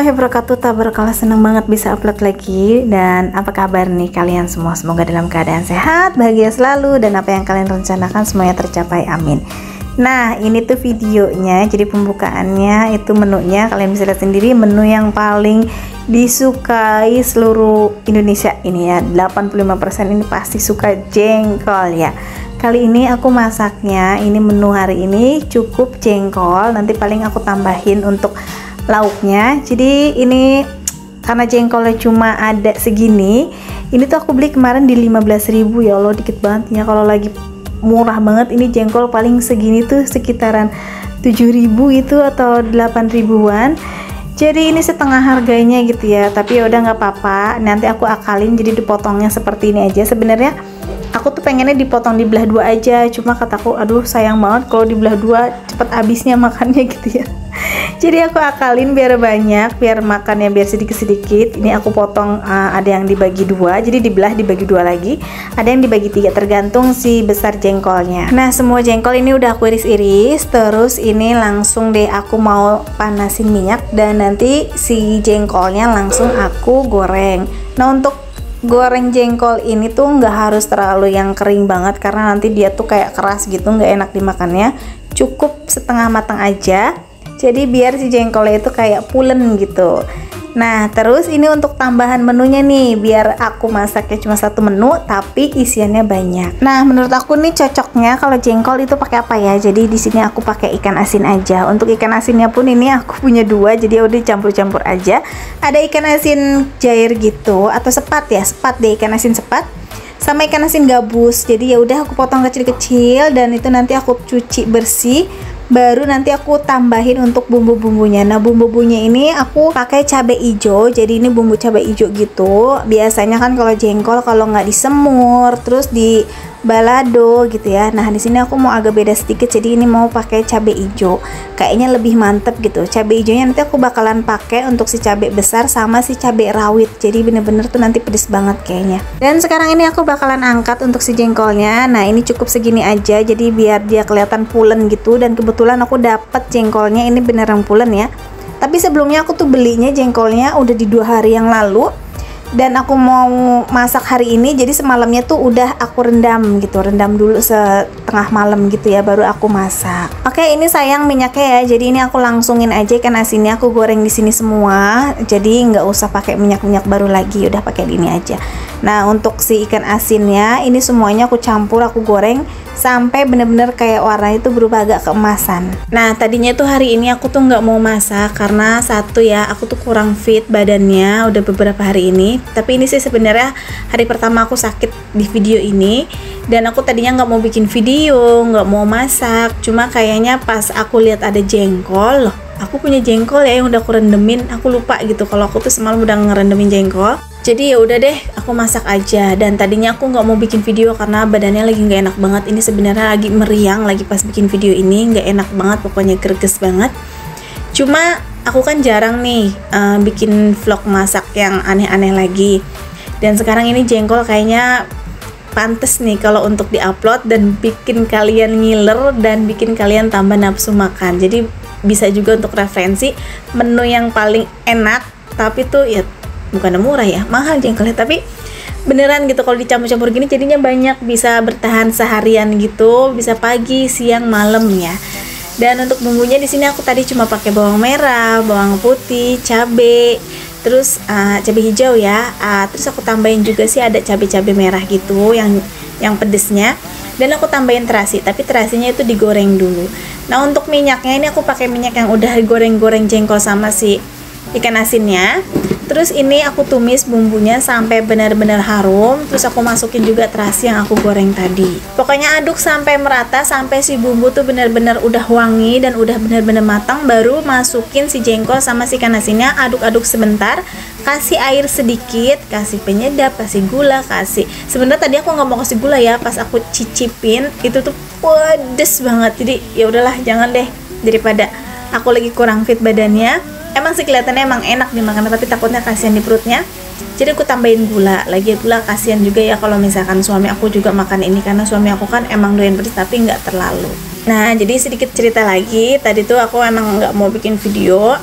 warahmatullahi wabarakatuh. Tabarakallah, senang banget bisa upload lagi. Dan apa kabar nih kalian semua? Semoga dalam keadaan sehat, bahagia selalu, dan apa yang kalian rencanakan semuanya tercapai, amin. Nah, ini tuh videonya. Jadi pembukaannya itu menunya, kalian bisa lihat sendiri, menu yang paling disukai seluruh Indonesia ini ya. 85% ini pasti suka jengkol ya. Kali ini aku masaknya, ini menu hari ini cukup jengkol, nanti paling aku tambahin untuk lauknya. Jadi ini karena jengkolnya cuma ada segini, ini tuh aku beli kemarin di 15.000 ya Allah, dikit banget ya. Kalau lagi murah banget ini jengkol paling segini tuh sekitaran 7.000 itu atau 8.000-an. Jadi ini setengah harganya gitu ya, tapi ya udah nggak apa-apa, nanti aku akalin jadi dipotongnya seperti ini aja. Sebenarnya aku tuh pengennya dipotong di belah dua aja, cuma kataku aduh sayang banget kalau di belah dua cepet habisnya makannya gitu ya. Jadi aku akalin biar banyak, biar makannya biar sedikit-sedikit. Ini aku potong, ada yang dibagi dua, jadi dibelah dibagi dua lagi, ada yang dibagi tiga, tergantung si besar jengkolnya. Nah, semua jengkol ini udah aku iris-iris. Terus ini langsung deh aku mau panasin minyak, dan nanti si jengkolnya langsung aku goreng. Nah, untuk goreng jengkol ini tuh nggak harus terlalu yang kering banget, karena nanti dia tuh kayak keras gitu, nggak enak dimakannya. Cukup setengah matang aja, jadi biar si jengkolnya itu kayak pulen gitu. Nah, terus ini untuk tambahan menunya nih, biar aku masaknya cuma satu menu tapi isiannya banyak. Nah, menurut aku nih cocoknya kalau jengkol itu pakai apa ya? Jadi di sini aku pakai ikan asin aja. Untuk ikan asinnya pun ini aku punya dua, jadi udah campur-campur aja. Ada ikan asin jair gitu atau sepat ya, sepat deh, ikan asin sepat. Sama ikan asin gabus. Jadi ya udah aku potong kecil-kecil, dan itu nanti aku cuci bersih. Baru nanti aku tambahin untuk bumbu-bumbunya. Nah, bumbu-bumbunya ini aku pakai cabai hijau. Jadi ini bumbu cabai hijau gitu. Biasanya kan kalau jengkol kalau nggak disemur terus di balado gitu ya. Nah, di sini aku mau agak beda sedikit. Jadi ini mau pakai cabai hijau. Kayaknya lebih mantep gitu. Cabai hijaunya nanti aku bakalan pakai untuk si cabai besar sama si cabai rawit. Jadi bener-bener tuh nanti pedes banget kayaknya. Dan sekarang ini aku bakalan angkat untuk si jengkolnya. Nah, ini cukup segini aja. Jadi biar dia kelihatan pulen gitu. Dan kebetulan aku dapet jengkolnya ini beneran pulen ya. Tapi sebelumnya aku tuh belinya jengkolnya udah di 2 hari yang lalu, dan aku mau masak hari ini, jadi semalamnya tuh udah aku rendam gitu, rendam dulu setengah malam gitu ya, baru aku masak. Oke, ini sayang minyaknya ya, jadi ini aku langsungin aja ikan asinnya, aku goreng di sini semua, jadi nggak usah pakai minyak baru lagi, udah pakai ini aja. Nah, untuk si ikan asinnya ini semuanya aku campur, aku goreng sampai bener-bener kayak warna itu berubah agak keemasan. Nah, tadinya tuh hari ini aku tuh nggak mau masak karena satu ya, aku tuh kurang fit badannya udah beberapa hari ini. Tapi ini sih sebenarnya hari pertama aku sakit di video ini, dan aku tadinya nggak mau bikin video, nggak mau masak. Cuma kayaknya pas aku lihat ada jengkol, loh, aku punya jengkol ya yang udah aku rendemin. Aku lupa gitu kalau aku tuh semalam udah ngerendemin jengkol. Jadi ya udah deh, aku masak aja. Dan tadinya aku nggak mau bikin video karena badannya lagi nggak enak banget. Ini sebenarnya lagi meriang, lagi pas bikin video ini nggak enak banget, pokoknya greges banget. Cuma aku kan jarang nih bikin vlog masak yang aneh-aneh lagi. Dan sekarang ini jengkol kayaknya pantes nih kalau untuk diupload dan bikin kalian ngiler dan bikin kalian tambah nafsu makan. Jadi bisa juga untuk referensi menu yang paling enak, tapi tuh ya bukan murah ya, mahal jengkolnya, tapi beneran gitu kalau dicampur-campur gini jadinya banyak, bisa bertahan seharian gitu, bisa pagi, siang, malam ya. Dan untuk bumbunya di sini aku tadi cuma pakai bawang merah, bawang putih, cabai, terus cabai hijau ya. Terus aku tambahin juga sih ada cabai-cabai merah gitu yang pedesnya. Dan aku tambahin terasi, tapi terasinya itu digoreng dulu. Nah, untuk minyaknya ini aku pakai minyak yang udah goreng-goreng jengkol sama si ikan asinnya. Terus ini aku tumis bumbunya sampai benar-benar harum. Terus aku masukin juga terasi yang aku goreng tadi. Pokoknya aduk sampai merata, sampai si bumbu tuh benar-benar udah wangi dan udah benar-benar matang. Baru masukin si jengkol sama si ikan asinnya, aduk-aduk sebentar. Kasih air sedikit, kasih penyedap, kasih gula, kasih. Sebenarnya tadi aku nggak mau kasih gula ya, pas aku cicipin itu tuh pedes banget. Jadi ya udahlah, jangan deh, daripada aku lagi kurang fit badannya. Emang sih kelihatannya emang enak dimakan, tapi takutnya kasihan di perutnya. Jadi aku tambahin gula. Lagi pula kasihan juga ya kalau misalkan suami aku juga makan ini, karena suami aku kan emang doyan pedas tapi nggak terlalu. Nah, jadi sedikit cerita lagi. Tadi tuh aku emang nggak mau bikin video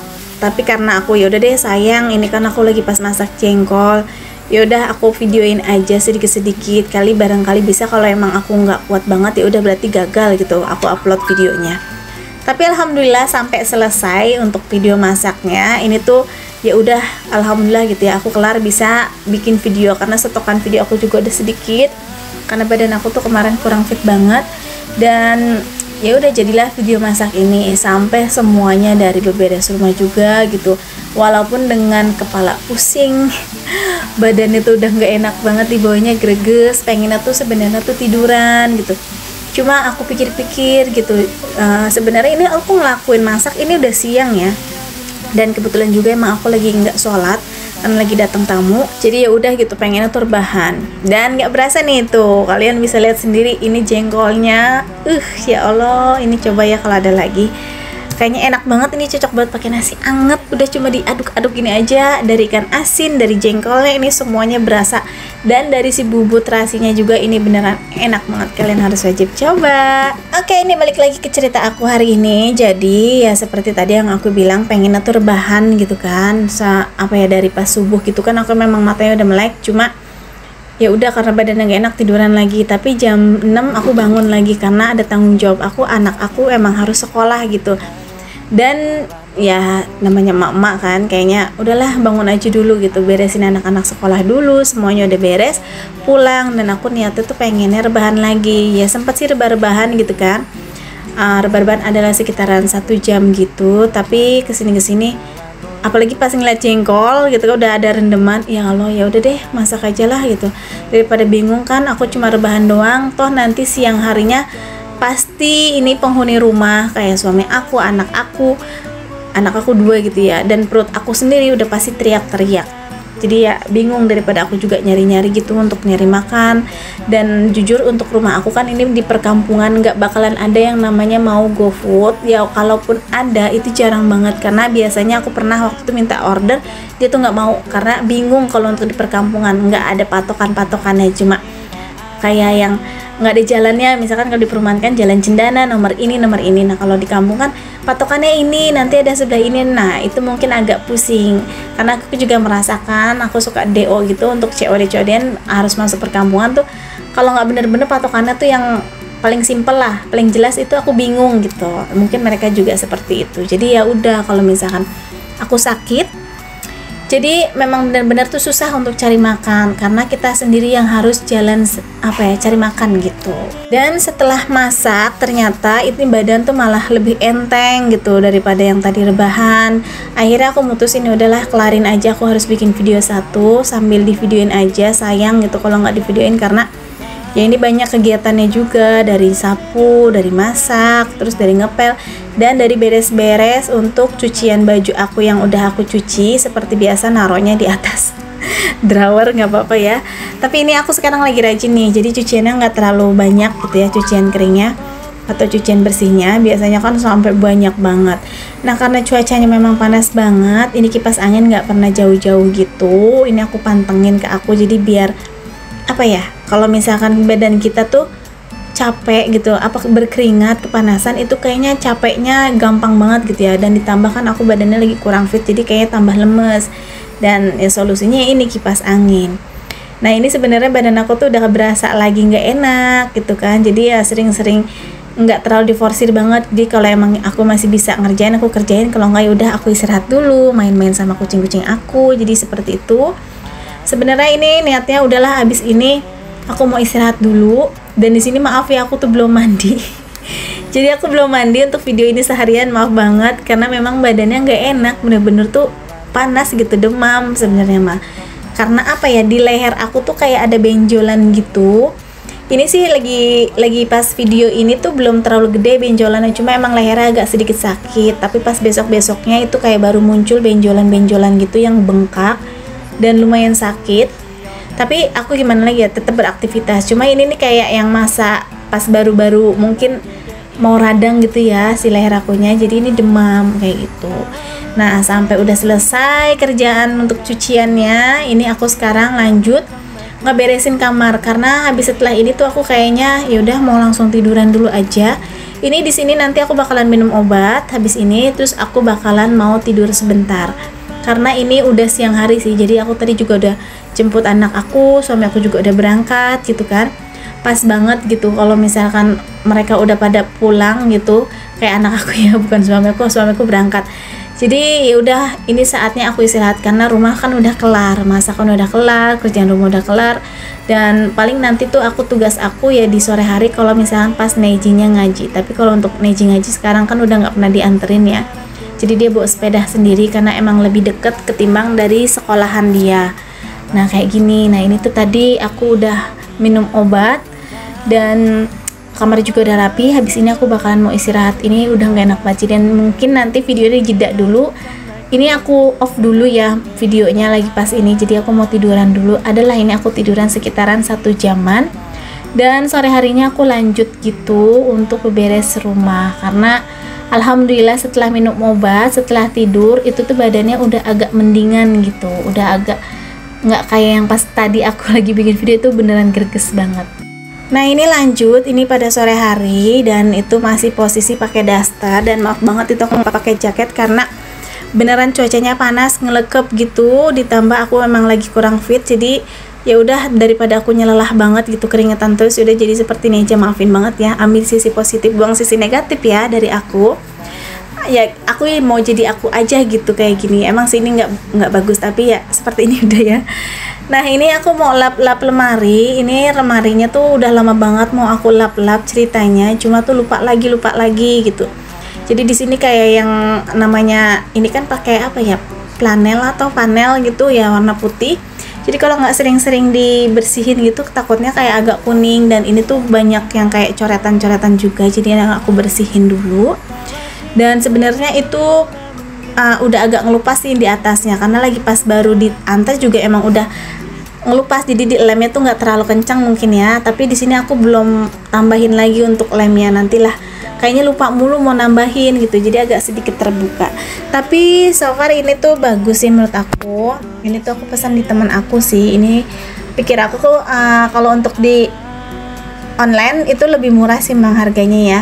tapi karena aku ya udah deh sayang, ini kan aku lagi pas masak jengkol, ya udah aku videoin aja sedikit-sedikit, kali barangkali bisa. Kalau emang aku nggak kuat banget ya udah berarti gagal gitu aku upload videonya. Tapi alhamdulillah sampai selesai untuk video masaknya ini tuh ya udah alhamdulillah gitu ya, aku kelar bisa bikin video karena stokan video aku juga udah sedikit karena badan aku tuh kemarin kurang fit banget. Dan ya udah jadilah video masak ini sampai semuanya dari beberes rumah juga gitu, walaupun dengan kepala pusing badan itu udah nggak enak banget, dibawanya greges, pengennya tuh sebenarnya tuh tiduran gitu. Cuma aku pikir-pikir gitu, sebenarnya ini aku ngelakuin masak ini udah siang ya, dan kebetulan juga emang aku lagi nggak sholat karena lagi datang tamu, jadi ya udah gitu pengennya tuh rebahan. Dan nggak berasa nih tuh, kalian bisa lihat sendiri ini jengkolnya, ya Allah, ini coba ya kalau ada lagi, kayaknya enak banget, ini cocok banget pakai nasi anget. Udah cuma diaduk-aduk gini aja, dari ikan asin, dari jengkolnya, ini semuanya berasa. Dan dari si bubuk terasinya juga ini beneran enak banget, kalian harus wajib coba. Oke, ini balik lagi ke cerita aku hari ini. Jadi ya seperti tadi yang aku bilang, pengen tuh rebahan gitu kan, dari pas subuh gitu kan aku memang matanya udah melek, cuma ya udah karena badannya gak enak tiduran lagi. Tapi jam 6 aku bangun lagi karena ada tanggung jawab aku, anak aku emang harus sekolah gitu. Dan ya namanya emak-emak kan, kayaknya udahlah bangun aja dulu gitu, beresin anak-anak sekolah dulu, semuanya udah beres, pulang. Dan aku niatnya tuh pengennya rebahan lagi, ya sempet sih rebah-rebahan gitu kan, rebah-rebahan adalah sekitaran 1 jam gitu. Tapi kesini-kesini apalagi pas ngeliat jengkol gitu kan udah ada rendeman, ya Allah ya udah deh masak aja lah gitu, daripada bingung kan aku cuma rebahan doang, toh nanti siang harinya pasti ini penghuni rumah kayak suami aku, anak aku 2 gitu ya, dan perut aku sendiri udah pasti teriak-teriak. Jadi ya bingung, daripada aku juga nyari-nyari gitu untuk nyari makan. Dan jujur untuk rumah aku kan ini di perkampungan, nggak bakalan ada yang namanya mau GoFood ya, kalaupun ada itu jarang banget, karena biasanya aku pernah waktu itu minta order dia tuh nggak mau karena bingung. Kalau untuk di perkampungan nggak ada patokannya, cuma kayak yang nggak ada jalannya, misalkan kalau di perumahan kan jalan cendana nomor ini. Nah kalau di kampung kan patokannya ini, nanti ada sebelah ini. Nah itu mungkin agak pusing, karena aku juga merasakan aku suka DO gitu untuk COD-COD harus masuk perkampungan tuh, kalau nggak bener-bener patokannya tuh yang paling simpel lah, paling jelas itu aku bingung gitu. Mungkin mereka juga seperti itu. Jadi ya udah, kalau misalkan aku sakit, jadi memang benar-benar tuh susah untuk cari makan, karena kita sendiri yang harus jalan cari makan gitu. Dan setelah masak ternyata ini badan tuh malah lebih enteng gitu daripada yang tadi rebahan. Akhirnya aku mutusin udahlah kelarin aja, aku harus bikin video 1 sambil di videoin aja, sayang gitu kalau nggak di videoin, karena ya ini banyak kegiatannya juga, dari sapu, dari masak, terus dari ngepel, dan dari beres-beres untuk cucian baju aku yang udah aku cuci. Seperti biasa naruhnya di atas drawer, nggak apa-apa ya. Tapi ini aku sekarang lagi rajin nih, jadi cuciannya nggak terlalu banyak gitu ya, cucian keringnya atau cucian bersihnya. Biasanya kan sampai banyak banget. Nah karena cuacanya memang panas banget, ini kipas angin nggak pernah jauh-jauh gitu, ini aku pantengin ke aku, jadi biar kalau misalkan badan kita tuh capek gitu, berkeringat, kepanasan, itu kayaknya capeknya gampang banget gitu ya. Dan ditambahkan aku badannya lagi kurang fit, jadi kayaknya tambah lemes. Dan ya solusinya ini kipas angin. Nah ini sebenarnya badan aku tuh udah berasa lagi nggak enak gitu kan, jadi ya sering-sering nggak terlalu diforsir banget. Jadi kalau emang aku masih bisa ngerjain, aku kerjain, kalau nggak ya udah aku istirahat dulu, main-main sama kucing-kucing aku. Jadi seperti itu. Sebenarnya ini niatnya udahlah abis ini aku mau istirahat dulu. Dan di sini maaf ya, aku tuh belum mandi. Jadi aku belum mandi untuk video ini seharian, maaf banget, karena memang badannya nggak enak, bener-bener tuh panas gitu, demam sebenarnya mah. Karena di leher aku tuh kayak ada benjolan gitu. Ini sih lagi pas video ini tuh belum terlalu gede benjolannya, cuma emang lehernya agak sedikit sakit. Tapi pas besoknya itu kayak baru muncul benjolan-benjolan gitu yang bengkak dan lumayan sakit. Tapi aku gimana lagi ya, tetap beraktivitas. Cuma ini nih kayak yang masa pas baru-baru mungkin mau radang gitu ya si leher akunya, jadi ini demam kayak gitu. Nah sampai udah selesai kerjaan untuk cuciannya, ini aku sekarang lanjut ngeberesin kamar, karena habis setelah ini tuh aku kayaknya yaudah mau langsung tiduran dulu aja. Ini di sini nanti aku bakalan minum obat habis ini, terus aku bakalan mau tidur sebentar. Karena ini udah siang hari sih, jadi aku tadi juga udah jemput anak aku, suami aku juga udah berangkat gitu kan. Pas banget gitu kalau misalkan mereka udah pada pulang gitu, kayak anak aku ya, bukan suamiku berangkat. Jadi ya udah, ini saatnya aku istirahat karena rumah kan udah kelar, masakan udah kelar, kerjaan rumah udah kelar, dan paling nanti tuh tugas aku ya di sore hari kalau misalkan pas Nejinya ngaji. Tapi kalau untuk Neji ngaji sekarang kan udah nggak pernah dianterin ya. Jadi dia bawa sepeda sendiri karena emang lebih deket ketimbang dari sekolahan dia. Nah kayak gini. Nah ini tuh tadi aku udah minum obat dan kamar juga udah rapi. Habis ini aku bakalan mau istirahat. Ini udah nggak enak banget dan mungkin nanti videonya jeda dulu. Ini aku off dulu ya videonya lagi pas ini. Jadi aku mau tiduran dulu. Adalah ini aku tiduran sekitaran 1 jaman. Dan sore harinya aku lanjut gitu untuk beberes rumah karena alhamdulillah setelah minum obat, setelah tidur itu tuh badannya udah agak mendingan gitu, udah agak nggak kayak yang pas tadi aku lagi bikin video itu beneran greges banget. Nah ini lanjut, ini pada sore hari dan itu masih posisi pakai daster dan maaf banget itu aku nggak pakai jaket karena beneran cuacanya panas ngelekep gitu, ditambah aku memang lagi kurang fit, jadi ya udah daripada aku nyelelah banget gitu keringetan terus, udah jadi seperti ini aja. Maafin banget ya, ambil sisi positif, buang sisi negatif ya dari aku. Ya aku mau jadi aku aja gitu kayak gini. Emang sih ini nggak bagus tapi ya seperti ini udah ya. Nah ini aku mau lap-lap lemari. Ini lemarinya tuh udah lama banget mau aku lap-lap ceritanya, cuma tuh lupa lagi gitu. Jadi di sini kayak yang namanya ini kan pakai apa ya, planel atau panel gitu ya warna putih. Jadi kalau nggak sering-sering dibersihin gitu takutnya kayak agak kuning, dan ini tuh banyak yang kayak coretan-coretan juga, jadi aku bersihin dulu. Dan sebenarnya itu udah agak ngelupas sih di atasnya karena lagi pas baru diantar juga emang udah ngelupas, jadi di lemnya tuh nggak terlalu kencang mungkin ya, tapi di sini aku belum tambahin lagi untuk lemnya, nantilah kayaknya lupa mulu mau nambahin gitu, jadi agak sedikit terbuka. Tapi so far ini tuh bagus sih menurut aku. Ini tuh aku pesan di teman aku sih. Ini pikir aku tuh kalau untuk di online itu lebih murah sih memang harganya ya.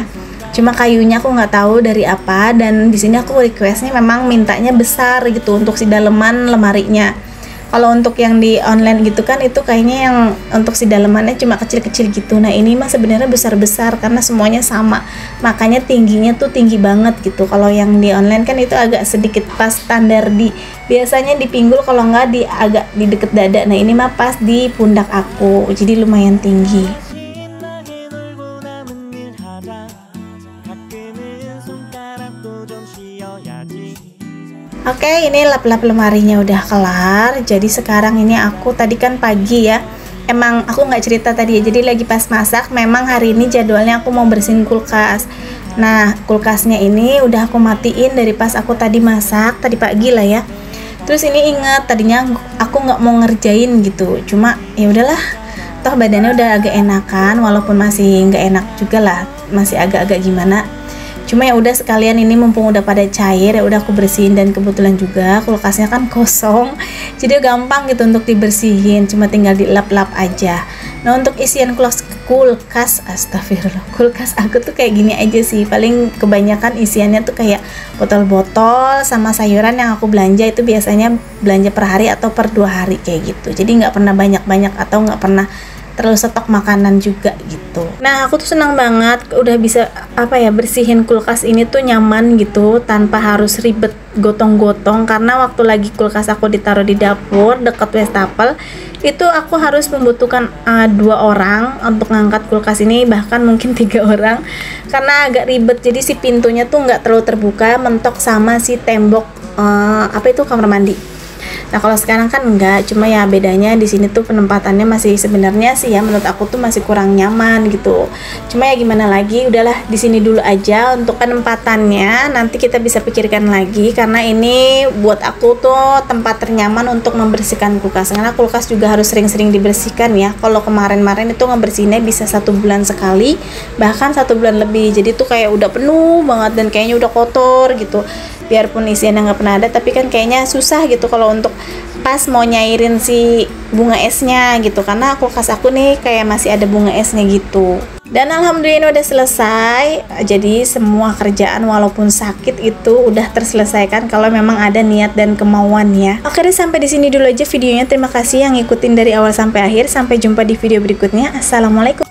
Cuma kayunya aku nggak tahu dari apa, dan di sini aku requestnya memang mintanya besar gitu untuk si daleman lemarinya. Kalau untuk yang di online gitu kan itu kayaknya yang untuk si dalemannya cuma kecil-kecil gitu. Nah ini mah sebenarnya besar-besar karena semuanya sama, makanya tingginya tuh tinggi banget gitu. Kalau yang di online kan itu agak sedikit pas standar, di biasanya di pinggul, kalau nggak di agak di deket dada. Nah ini mah pas di pundak aku, jadi lumayan tinggi. Oke, ini lap-lap lemarinya udah kelar. Jadi sekarang ini aku tadi kan pagi ya, emang aku nggak cerita tadi ya, jadi lagi pas masak. Memang hari ini jadwalnya aku mau bersihin kulkas. Nah kulkasnya ini udah aku matiin dari pas aku tadi masak, tadi pagi lah ya. Terus ini ingat tadinya aku nggak mau ngerjain gitu, cuma ya udahlah, toh badannya udah agak enakan, walaupun masih nggak enak juga lah, masih agak-agak gimana. Cuma ya udah sekalian ini mumpung udah pada cair ya udah aku bersihin, dan kebetulan juga kulkasnya kan kosong, jadi gampang gitu untuk dibersihin, cuma tinggal dilap-lap aja. Nah untuk isian kulkas, astagfirullah, kulkas aku tuh kayak gini aja sih, paling kebanyakan isiannya tuh kayak botol-botol sama sayuran yang aku belanja itu biasanya belanja per hari atau per 2 hari kayak gitu, jadi nggak pernah banyak-banyak atau nggak pernah terlalu stok makanan juga gitu. Nah aku tuh senang banget udah bisa bersihin kulkas ini tuh nyaman gitu tanpa harus ribet gotong-gotong, karena waktu lagi kulkas aku ditaruh di dapur deket wastafel itu aku harus membutuhkan 2 orang untuk ngangkat kulkas ini, bahkan mungkin 3 orang karena agak ribet. Jadi si pintunya tuh nggak terlalu terbuka, mentok sama si tembok kamar mandi. Nah kalau sekarang kan enggak, cuma ya bedanya di sini tuh penempatannya masih sebenarnya sih ya menurut aku tuh masih kurang nyaman gitu. Cuma ya gimana lagi, udahlah di sini dulu aja untuk penempatannya, nanti kita bisa pikirkan lagi karena ini buat aku tuh tempat ternyaman untuk membersihkan kulkas. Karena kulkas juga harus sering-sering dibersihkan ya. Kalau kemarin-kemarin itu ngebersihinnya bisa 1 bulan sekali, bahkan 1 bulan lebih. Jadi tuh kayak udah penuh banget dan kayaknya udah kotor gitu. Biarpun isiannya nggak pernah ada, tapi kan kayaknya susah gitu kalau untuk pas mau nyairin si bunga esnya gitu, karena kulkas aku nih kayak masih ada bunga esnya gitu. Dan alhamdulillah udah selesai. Jadi semua kerjaan walaupun sakit itu udah terselesaikan kalau memang ada niat dan kemauan ya. Oke deh, sampai di sini dulu aja videonya. Terima kasih yang ngikutin dari awal sampai akhir. Sampai jumpa di video berikutnya. Assalamualaikum.